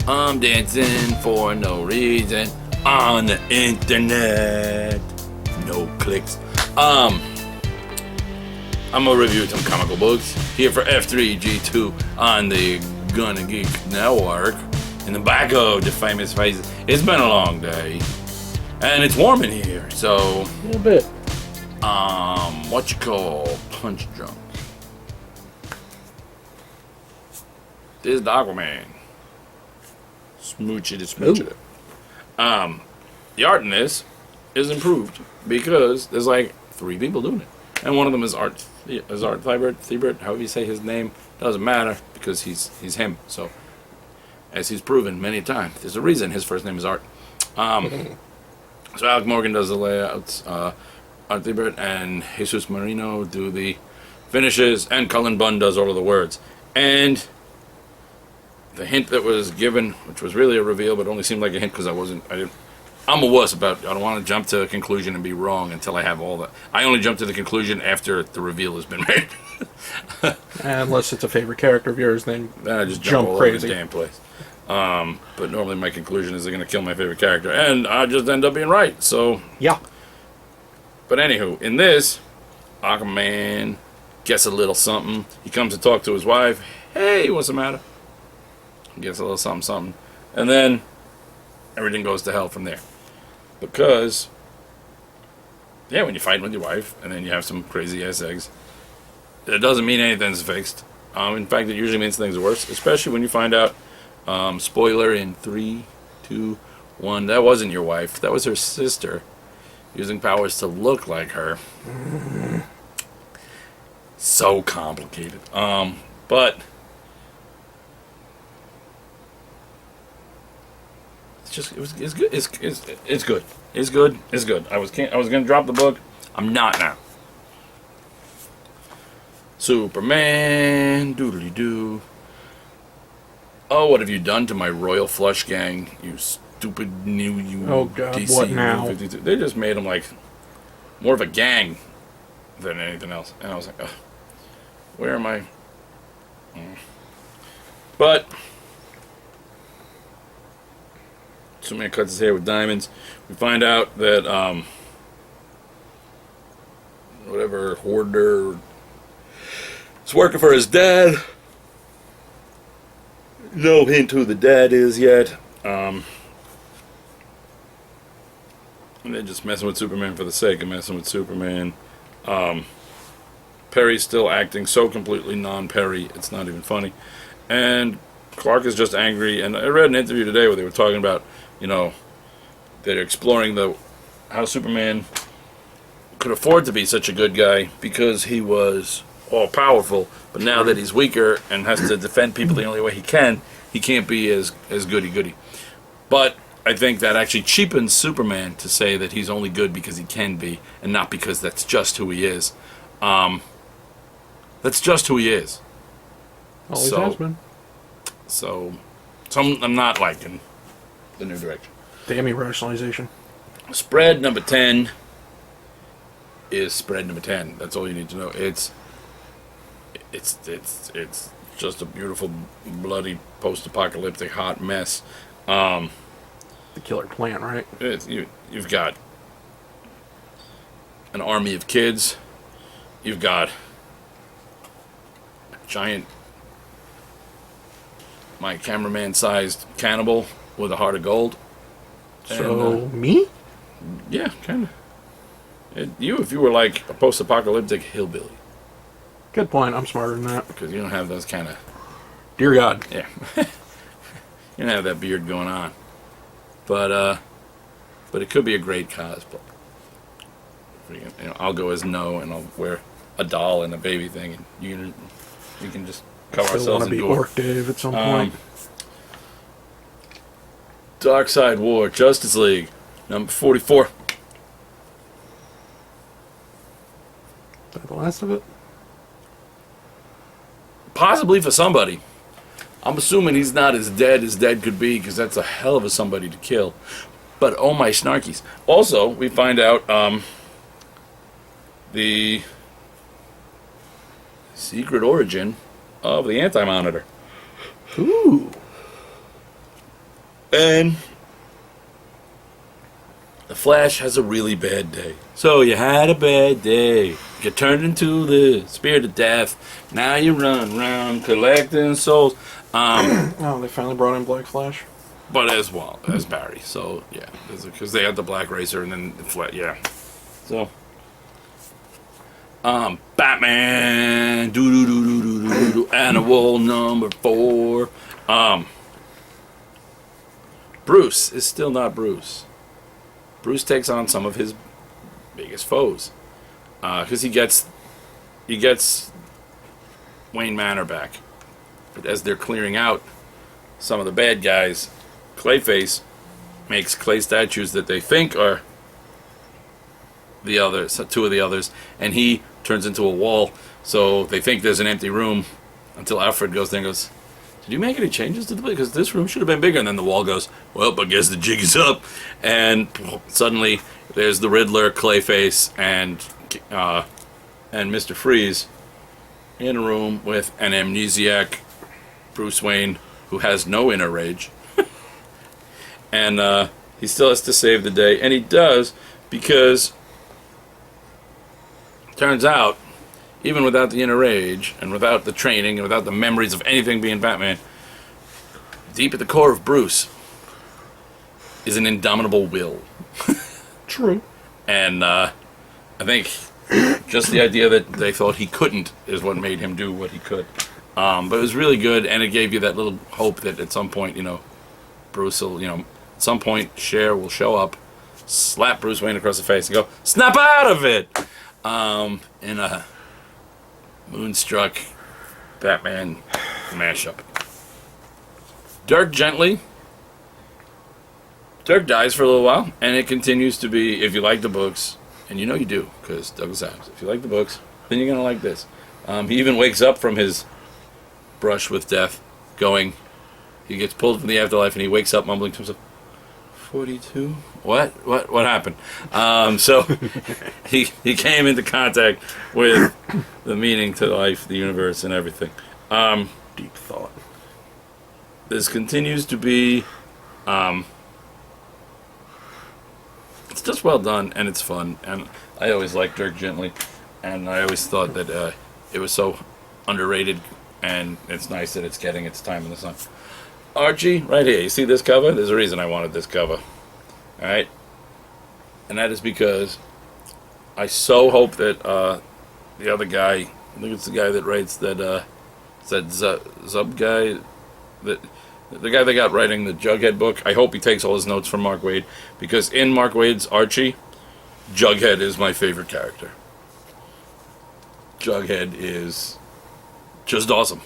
I'm dancing for no reason on the internet. No clicks. I'm gonna review some comical books here for F3G2 on the Gonna Geek Network. In the back of the famous faces. It's been a long day, and it's warm in here. So A little bit. What you call punch drunk? This is the Aquaman. Smooch it, smooch it. The art in this is improved because there's like 3 people doing it, and one of them is Art Thibert, however you say his name, doesn't matter because he's him. So, as he's proven many times, there's a reason his first name is Art. So Alec Morgan does the layouts, Art Thibert and Jesus Marino do the finishes, and Cullen Bunn does all of the words. And the hint that was given, which was really a reveal, but only seemed like a hint because I'm a wuss I don't want to jump to a conclusion and be wrong until I have all that. I only jump to the conclusion after the reveal has been made. Unless it's a favorite character of yours, then I just jump all crazy over the damn place. But normally my conclusion is they're going to kill my favorite character, and I just end up being right. So yeah. But anywho, in this, Aquaman gets a little something. He comes to talk to his wife. Hey, what's the matter? He gets a little something. And then everything goes to hell from there. Because, yeah, when you fight with your wife and then you have some crazy ass eggs, it doesn't mean anything's fixed. In fact, it usually means things are worse, especially when you find out, spoiler in 3, 2, 1, that wasn't your wife. That was her sister using powers to look like her. So complicated. But it's good. It's good. I was gonna drop the book. I'm not now. Superman, doodly doo. Oh, what have you done to my Royal Flush gang? You stupid new Oh God, DC what now? 52. They just made them like more of a gang than anything else, and I was like, ugh, where am I? But Superman cuts his hair with diamonds. We find out that whatever hoarder is working for his dad. No hint who the dad is yet. And they're just messing with Superman for the sake of messing with Superman. Perry's still acting so completely non-Perry, it's not even funny. And Clark is just angry. And I read an interview today where they were talking about, they're exploring how Superman could afford to be such a good guy because he was all powerful, but now that he's weaker and has to defend people the only way he can't be as goody-goody. But I think that actually cheapens Superman to say that he's only good because he can be, and not because that's just who he is. That's just who he is. Always has been. So I'm not liking the new direction. Damn rationalization. Spread number 10 is spread number 10. That's all you need to know. It's just a beautiful, bloody, post-apocalyptic, hot mess. The killer plant, right? You've got an army of kids. You've got a giant, my cameraman-sized cannibal with a heart of gold. So, me? Yeah, kind of. If you were like a post-apocalyptic hillbilly. Good point. I'm smarter than that. Because you don't have those kind of... Dear God. Yeah. You don't have that beard going on. But it could be a great cosplay. I'll go as No, and I'll wear a doll and a baby thing, and you can just cover Still ourselves want in to be gore. Orc Dave at some point. Dark Side War, Justice League, number 44. Is that the last of it? Possibly for somebody. I'm assuming he's not as dead could be, because that's a hell of a somebody to kill. But oh my snarkies. Also, we find out the secret origin of the Anti-Monitor. Ooh. And the Flash has a really bad day. So you had a bad day. You turned into the spirit of death. Now you run around collecting souls. Oh, they finally brought in Black Flash. But as well as Barry. So yeah, because they had the Black Racer and then the Flash. Yeah. So Batman. Do do do do do do do. Animal number 4. Bruce is still not Bruce. Bruce takes on some of his biggest foes because he gets Wayne Manor back. But as they're clearing out some of the bad guys, Clayface makes clay statues that they think are the others, 2 of the others, and he turns into a wall. So they think there's an empty room until Alfred goes there and goes, "Did you make any changes to the place? Because this room should have been bigger." And then the wall goes, "Well, I guess the jig is up." And suddenly there's the Riddler, Clayface, and Mr. Freeze in a room with an amnesiac Bruce Wayne who has no inner rage. And he still has to save the day. And he does, because turns out, even without the inner rage, and without the training, and without the memories of anything being Batman, deep at the core of Bruce is an indomitable will. True. And I think just the idea that they thought he couldn't is what made him do what he could. But it was really good, and it gave you that little hope that at some point, Bruce will, at some point, Cher will show up, slap Bruce Wayne across the face, and go, "Snap out of it!" In a Moonstruck Batman mashup. Dirk Gently. Dirk dies for a little while, and it continues to be, if you like the books, and you know you do, because Douglas Adams, if you like the books, then you're going to like this. He even wakes up from his brush with death, he gets pulled from the afterlife, and he wakes up mumbling to himself, 42? What happened? So he came into contact with the meaning to life, the universe, and everything. Deep thought. This continues to be, it's just well done, and it's fun, and I always liked Dirk Gently, and I always thought that it was so underrated, and it's nice that it's getting its time in the sun. Archie, right here, you see this cover? There's a reason I wanted this cover. Alright? And that is because I so hope that the other guy, I think it's the guy that writes that Zub guy, the guy that got writing the Jughead book, I hope he takes all his notes from Mark Waid, because in Mark Waid's Archie, Jughead is my favorite character. Jughead is just awesome.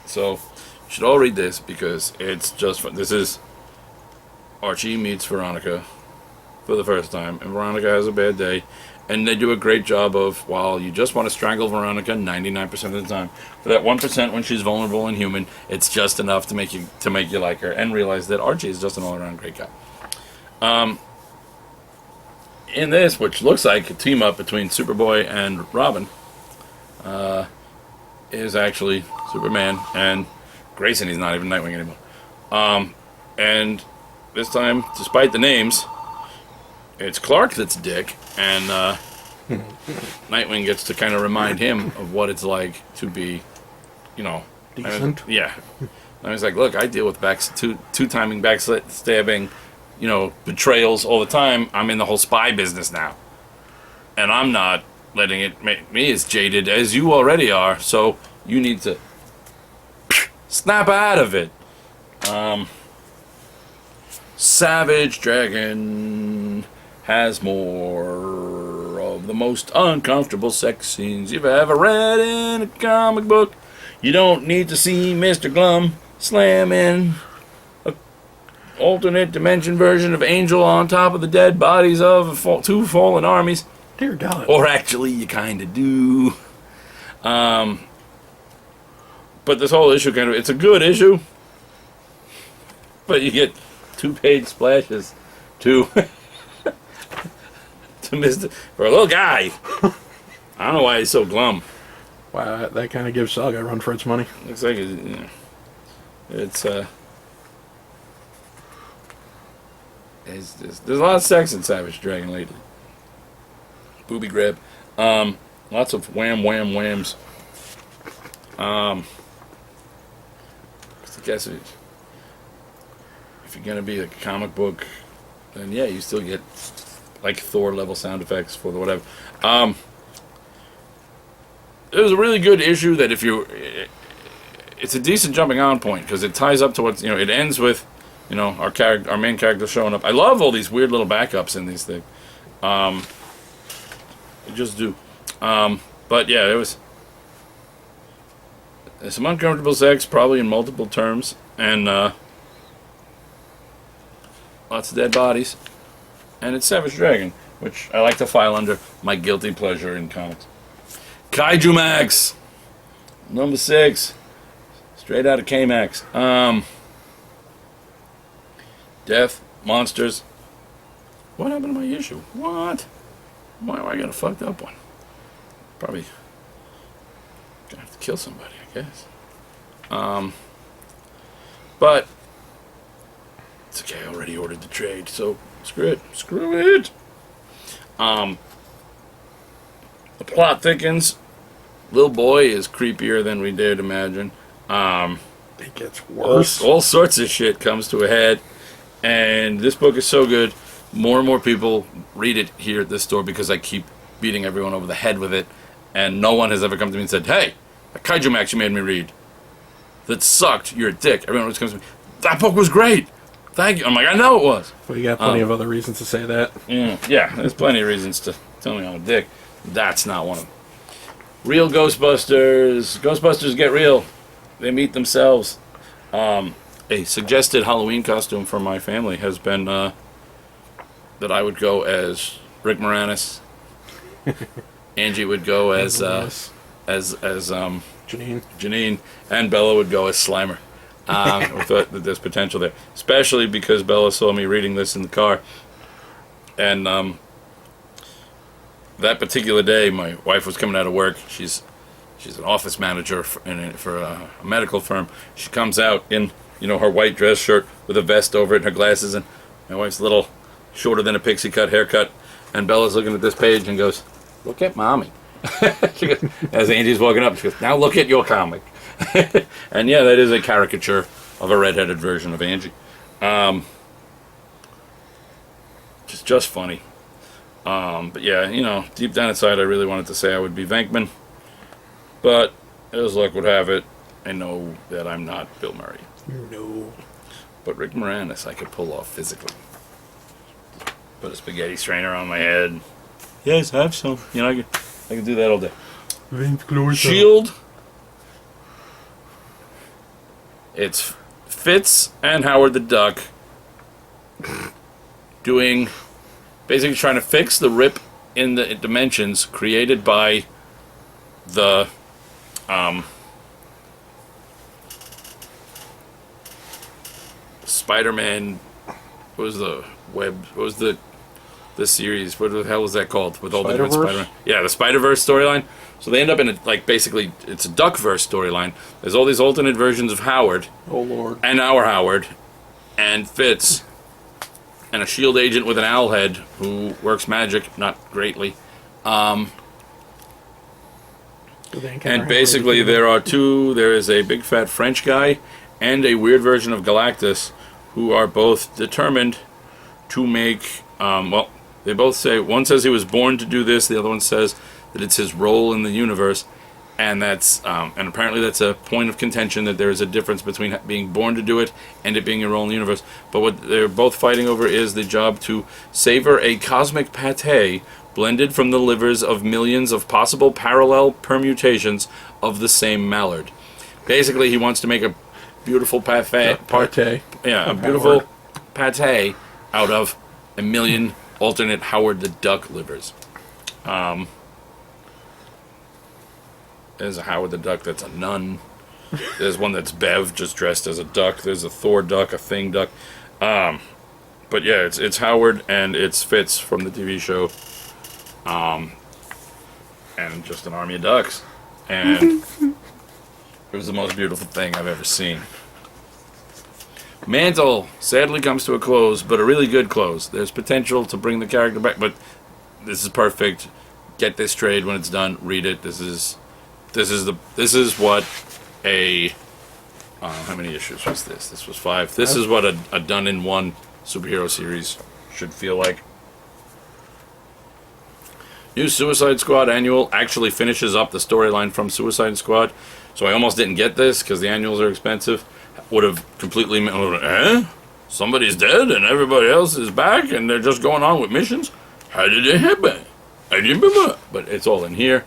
So, you should all read this, because it's just fun. This is Archie meets Veronica for the first time, and Veronica has a bad day, and they do a great job of, while you just want to strangle Veronica 99% of the time, for that 1% when she's vulnerable and human, it's just enough to make you like her, and realize that Archie is just an all-around great guy. In this, which looks like a team-up between Superboy and Robin, is actually Superman, and Grayson, he's not even Nightwing anymore. And this time, despite the names, it's Clark that's Dick, and Nightwing gets to kind of remind him of what it's like to be, decent. Yeah. And he's like, look, I deal with two-timing, backstabbing, betrayals all the time. I'm in the whole spy business now. And I'm not letting it make me as jaded as you already are, so you need to snap out of it. Savage Dragon has more of the most uncomfortable sex scenes you've ever read in a comic book. You don't need to see Mr. Glum slamming a alternate dimension version of Angel on top of the dead bodies of 2 fallen armies. Dear God. Or actually, you kind of do. But this whole issue it's a good issue. But you get 2-page splashes to Mr. for a little guy. I don't know why he's so glum. Wow, that kind of gives Saga a run for its money. Looks like it's there's a lot of sex in Savage Dragon lately. Booby grab. Lots of wham, wham, whams. I guess if you're going to be a comic book, then yeah, you still get like Thor level sound effects for the whatever. It was a really good issue that it's a decent jumping on point because it ties up to what, it ends with, our main character showing up. I love all these weird little backups in these things. I just do. But yeah, it was some uncomfortable sex, probably in multiple terms, and lots of dead bodies. And it's Savage Dragon, which I like to file under my guilty pleasure in comics. Kaiju Max, number 6, straight out of K-Max. Death, monsters. What happened to my issue? What? Why do I got a fucked up one? Probably gonna have to kill somebody, I guess. But it's okay. I already ordered the trade, so screw it. Screw it. The plot thickens. Little boy is creepier than we dared imagine. It gets worse. All sorts of shit comes to a head, and this book is so good. More and more people read it here at this store because I keep beating everyone over the head with it, and no one has ever come to me and said, "Hey, that Kaiju Max you made me read, that sucked. You're a dick." Everyone always comes to me, "That book was great. Thank you." I'm like, I know it was. Well, you got plenty of other reasons to say that. Yeah, there's plenty of reasons to tell me I'm a dick. That's not one of them. Real Ghostbusters. Ghostbusters get real. They meet themselves. A suggested Halloween costume for my family has been that I would go as Rick Moranis. Angie would go as Janine, and Bella would go as Slimer. We thought that there's potential there, especially because Bella saw me reading this in the car, and that particular day, my wife was coming out of work. She's an office manager for a medical firm. She comes out in her white dress shirt with a vest over it and her glasses, and my wife's a little shorter than a pixie cut haircut, and Bella's looking at this page and goes, "Look at mommy." She goes, as Angie's walking up, she goes, "Now look at your comic." And yeah, that is a caricature of a redheaded version of Angie. Just funny. But yeah, deep down inside, I really wanted to say I would be Venkman, but as luck would have it, I know that I'm not Bill Murray. No. But Rick Moranis, I could pull off physically. Put a spaghetti strainer on my head. Yes, have some. I can do that all day. Shield. It's Fitz and Howard the Duck basically trying to fix the rip in the dimensions created by the Spider-Man. What was the series? What the hell was that called? With all the different Spider-Man. Yeah, the Spider-Verse storyline. So they end up in basically it's a Duckverse storyline. There's all these alternate versions of Howard. Oh Lord. And our Howard, and Fitz, and a shield agent with an owl head who works magic, not greatly. And basically there is a big fat French guy and a weird version of Galactus who are both determined to make, they both say, one says he was born to do this, the other one says that it's his role in the universe, and that's, and apparently that's a point of contention, that there is a difference between being born to do it and it being your role in the universe. But what they're both fighting over is the job to savor a cosmic pate blended from the livers of millions of possible parallel permutations of the same mallard. Basically, he wants to make a beautiful pate out of a million alternate Howard the Duck livers. There's a Howard the Duck that's a nun. There's one that's Bev, just dressed as a duck. There's a Thor duck, a Thing duck. But yeah, it's Howard and it's Fitz from the TV show. And just an army of ducks. And it was the most beautiful thing I've ever seen. Mantle sadly comes to a close, but a really good close. There's potential to bring the character back, but this is perfect. Get this trade when it's done. Read it. This is what a how many issues was this? This was 5. This is what a done in one superhero series should feel like. New Suicide Squad annual actually finishes up the storyline from Suicide Squad, so I almost didn't get this because the annuals are expensive. Would have completely somebody's dead and everybody else is back and they're just going on with missions. How did it happen? I didn't remember. But it's all in here.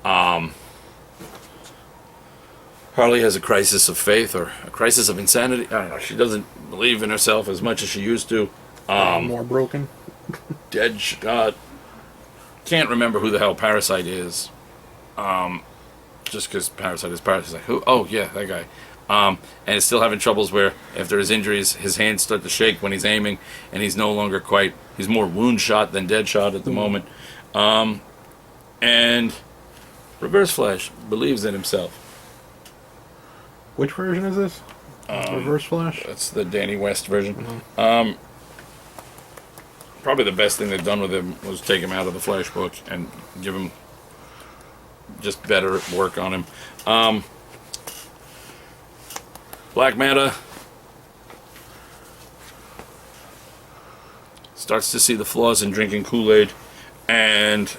Harley has a crisis of faith or a crisis of insanity. I don't know. She doesn't believe in herself as much as she used to. More broken. Deadshot. Can't remember who the hell Parasite is. Just because Parasite is Parasite. Like, who? Oh, yeah, that guy. And is still having troubles where after his injuries, his hands start to shake when he's aiming, and he's no longer quite. He's more wound shot than dead shot at the moment. And Reverse Flash believes in himself. Which version is this? Reverse Flash? That's the Danny West version. Mm-hmm. Probably the best thing they've done with him was take him out of the Flash book and give him just better work on him. Black Manta starts to see the flaws in drinking Kool-Aid, and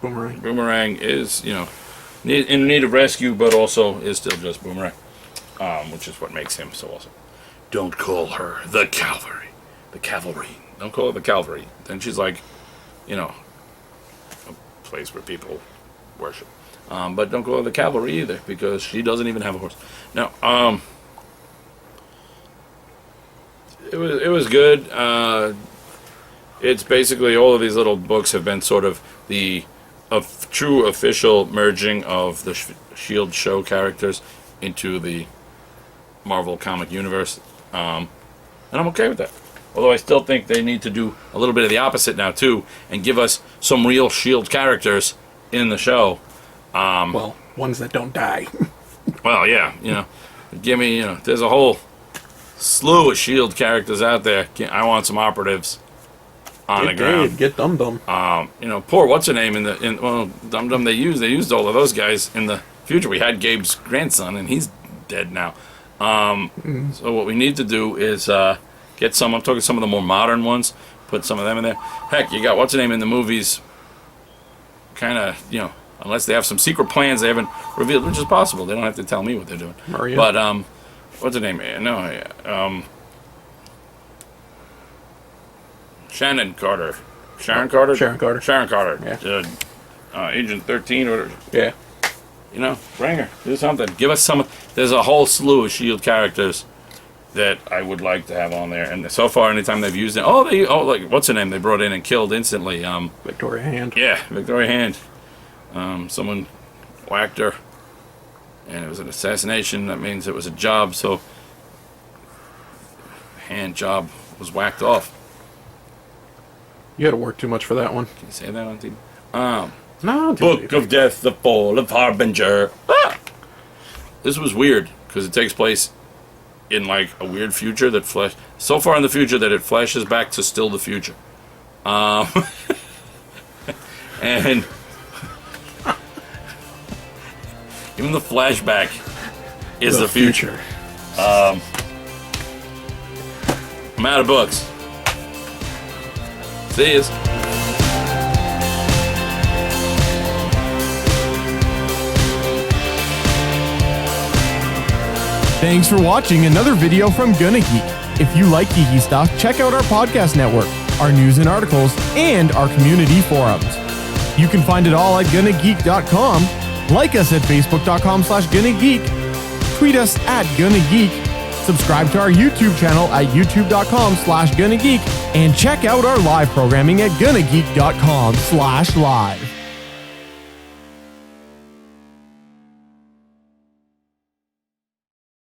Boomerang is, in need of rescue, but also is still just Boomerang, which is what makes him so awesome. Don't call her the Cavalry. The Cavalry. Don't call her the Cavalry. Then she's like, a place where people worship. But don't call her the Cavalry either, because she doesn't even have a horse. Now, it was good. It's basically all of these little books have been sort of the true official merging of the S.H.I.E.L.D. show characters into the Marvel comic universe. And I'm okay with that. Although I still think they need to do a little bit of the opposite now, too, and give us some real S.H.I.E.L.D. characters in the show. Well, ones that don't die. Well, yeah, give me, there's a whole slew of S.H.I.E.L.D. characters out there. I want some operatives on the ground. Get Dum Dum. Poor what's her name Dum Dum they used all of those guys in the future. We had Gabe's grandson, and he's dead now. So what we need to do is get some. I'm talking some of the more modern ones. Put some of them in there. Heck, you got what's her name in the movies. Kind of, unless they have some secret plans they haven't revealed, which is possible. They don't have to tell me what they're doing. Maria. But what's her name? No, Sharon Carter. Sharon Carter. Yeah. Agent 13 or yeah. Bring her. Do something. Give us some. There's a whole slew of S.H.I.E.L.D. characters that I would like to have on there. And so far, anytime they've used it, like what's her name? They brought in and killed instantly. Victoria Hand. Yeah, Victoria Hand. Someone whacked her, and it was an assassination. That means it was a job. So, Hand job was whacked off. You had to work too much for that one. Can you say that on TV? No. Book of Death, the Fall of Harbinger. This was weird because it takes place in like a weird future that so far in the future that it flashes back to still the future. And even the flashback is the future. I'm out of books. See yous. Thanks for watching another video from Gonna Geek. If you like geeky stuff, check out our podcast network, our news and articles, and our community forums. You can find it all at GonnaGeek.com, like us at Facebook.com/GonnaGeek, tweet us at GonnaGeek, subscribe to our YouTube channel at YouTube.com/GonnaGeek, and check out our live programming at GonnaGeek.com/live.